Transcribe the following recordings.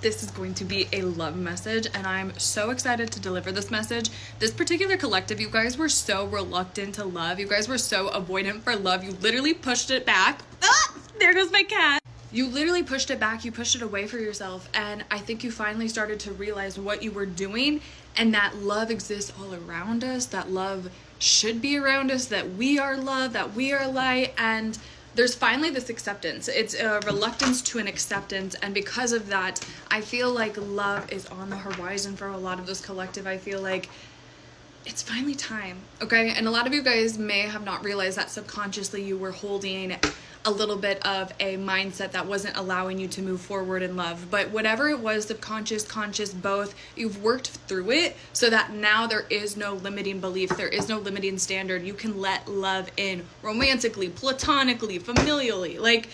this is going to be a love message, and I'm so excited to deliver this message. This particular collective, you guys were so reluctant to love. You guys were so avoidant for love. You literally pushed it back. Ah, there goes my cat. You literally pushed it back. You pushed it away for yourself. And I think you finally started to realize what you were doing, and that love exists all around us, that love should be around us, that we are love, that we are light. And there's finally this acceptance. It's a reluctance to an acceptance. And because of that, I feel like love is on the horizon for a lot of this collective. I feel like it's finally time, okay? And a lot of you guys may have not realized that subconsciously you were holding a little bit of a mindset that wasn't allowing you to move forward in love. But whatever it was, subconscious, conscious, both, you've worked through it so that now there is no limiting belief. There is no limiting standard. You can let love in romantically, platonically, familially. Like,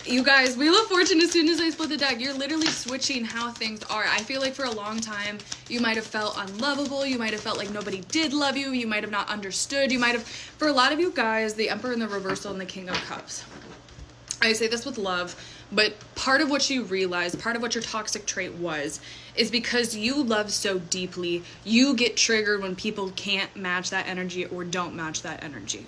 you guys, Wheel of Fortune, as soon as I split the deck, you're literally switching how things are. I feel like for a long time, you might have felt unlovable. You might have felt like nobody did love you. You might have not understood. You might have, for a lot of you guys, the Emperor in the reversal and the King of Cups. I say this with love, but part of what you realize, part of what your toxic trait was, is because you love so deeply, you get triggered when people can't match that energy or don't match that energy.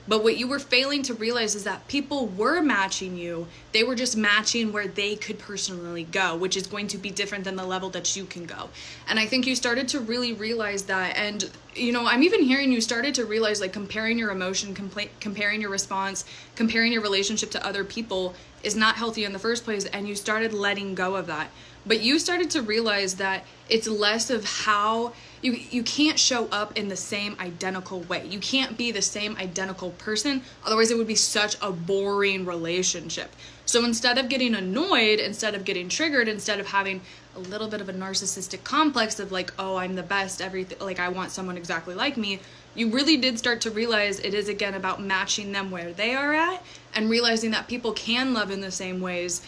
But what you were failing to realize is that people were matching you. They were just matching where they could personally go, which is going to be different than the level that you can go. And I think you started to really realize that. And, you know, I'm even hearing you started to realize, like, comparing your emotion, comparing your response, comparing your relationship to other people is not healthy in the first place. And you started letting go of that. But you started to realize that it's less of how you can't show up in the same identical way. You can't be the same identical person. Otherwise, it would be such a boring relationship. So instead of getting annoyed, instead of getting triggered, instead of having a little bit of a narcissistic complex of like, oh, I'm the best, everything, like I want someone exactly like me, you really did start to realize it is again about matching them where they are at and realizing that people can love in the same ways,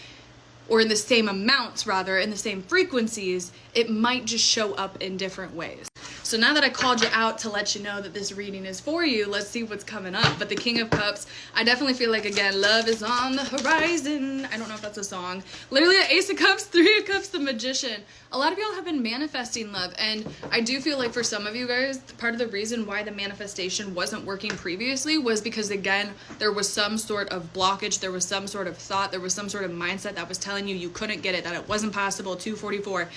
or in the same amounts rather, in the same frequencies. It might just show up in different ways. So now that I called you out to let you know that this reading is for you, let's see what's coming up. But the King of Cups, I definitely feel like, again, love is on the horizon. I don't know if that's a song. Literally, the Ace of Cups, Three of Cups, the Magician. A lot of y'all have been manifesting love. And I do feel like for some of you guys, part of the reason why the manifestation wasn't working previously was because, again, there was some sort of blockage. There was some sort of thought. There was some sort of mindset that was telling you couldn't get it, that it wasn't possible, 244.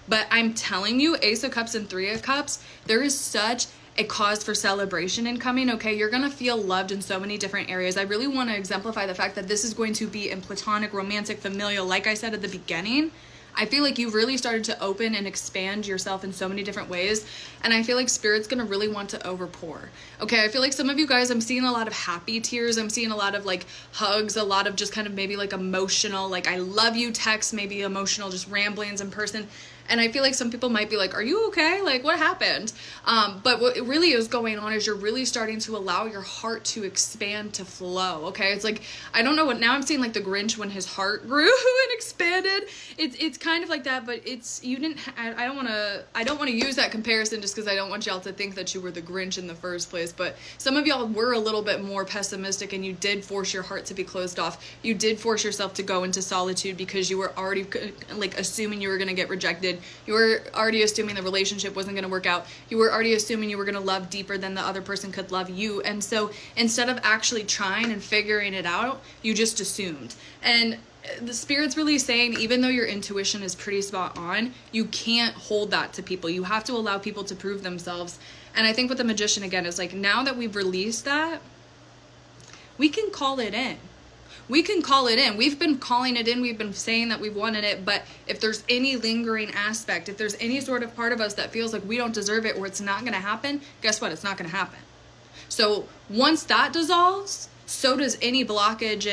But I'm telling you, Ace of Cups and Three of Cups, there is such a cause for celebration incoming, okay? You're gonna feel loved in so many different areas. I really want to exemplify the fact that this is going to be in platonic, romantic, familial. Like I said at the beginning, I feel like you've really started to open and expand yourself in so many different ways. And I feel like Spirit's gonna really want to overpour. Okay, I feel like some of you guys, I'm seeing a lot of happy tears. I'm seeing a lot of like hugs, a lot of just kind of maybe like emotional, like I love you texts, maybe emotional, just ramblings in person. And I feel like some people might be like, are you okay? Like, what happened? But what really is going on is you're really starting to allow your heart to expand, to flow, okay? It's like, I don't know what, now I'm seeing like the Grinch when his heart grew and expanded. It's kind of like that, but it's, you didn't, I don't want to use that comparison just because I don't want y'all to think that you were the Grinch in the first place. But some of y'all were a little bit more pessimistic and you did force your heart to be closed off. You did force yourself to go into solitude because you were already like assuming you were going to get rejected. You were already assuming the relationship wasn't going to work out. You were already assuming you were going to love deeper than the other person could love you. And so instead of actually trying and figuring it out, you just assumed. And the Spirit's really saying, even though your intuition is pretty spot on, you can't hold that to people. You have to allow people to prove themselves. And I think with the Magician, again, is like, now that we've released that, we can call it in. We can call it in. We've been calling it in. We've been saying that we've wanted it. But if there's any lingering aspect, if there's any sort of part of us that feels like we don't deserve it or it's not going to happen, guess what? It's not going to happen. So once that dissolves, so does any blockage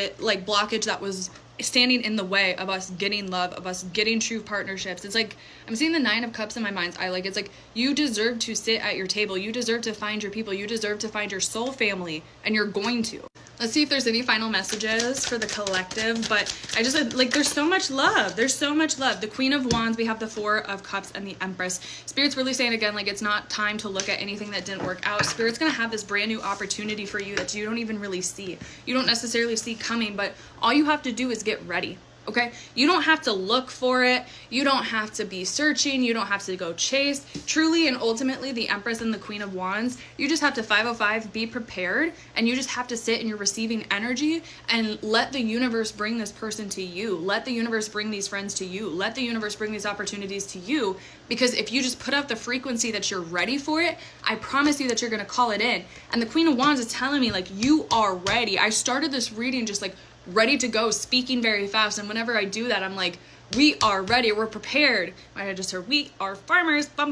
that was standing in the way of us getting love, of us getting true partnerships. It's like, I'm seeing the Nine of Cups in my mind's eye. Like, it's like, you deserve to sit at your table. You deserve to find your people. You deserve to find your soul family, and you're going to. Let's see if there's any final messages for the collective. But I just, like, there's so much love. There's so much love. The Queen of Wands, we have the Four of Cups, and the Empress. Spirit's really saying, again, like, it's not time to look at anything that didn't work out. Spirit's going to have this brand new opportunity for you that you don't even really see. You don't necessarily see coming, but all you have to do is get ready. okay? You don't have to look for it. You don't have to be searching. You don't have to go chase. Truly and ultimately, the Empress and the Queen of Wands, you just have to 505 be prepared, and you just have to sit in your receiving energy and let the universe bring this person to you. Let the universe bring these friends to you. Let the universe bring these opportunities to you, because if you just put out the frequency that you're ready for it, I promise you that you're going to call it in. And the Queen of Wands is telling me, like, you are ready. I started this reading just like ready to go, speaking very fast, and whenever I do that, I'm like, we are ready, we're prepared. I just heard, we are farmers, I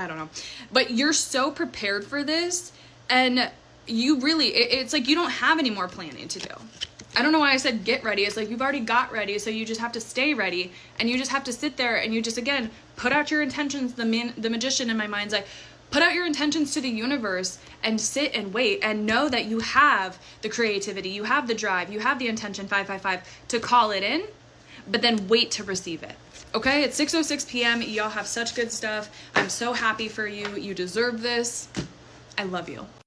don't know, but you're so prepared for this, and you really, it's like you don't have any more planning to do. I don't know why I said get ready. It's like you've already got ready, so you just have to stay ready, and you just have to sit there, and you just, again, put out your intentions. The magician in my mind's like, put out your intentions to the universe and sit and wait and know that you have the creativity, you have the drive, you have the intention, 555, to call it in, but then wait to receive it. Okay, it's 6:06 p.m. Y'all have such good stuff. I'm so happy for you. You deserve this. I love you.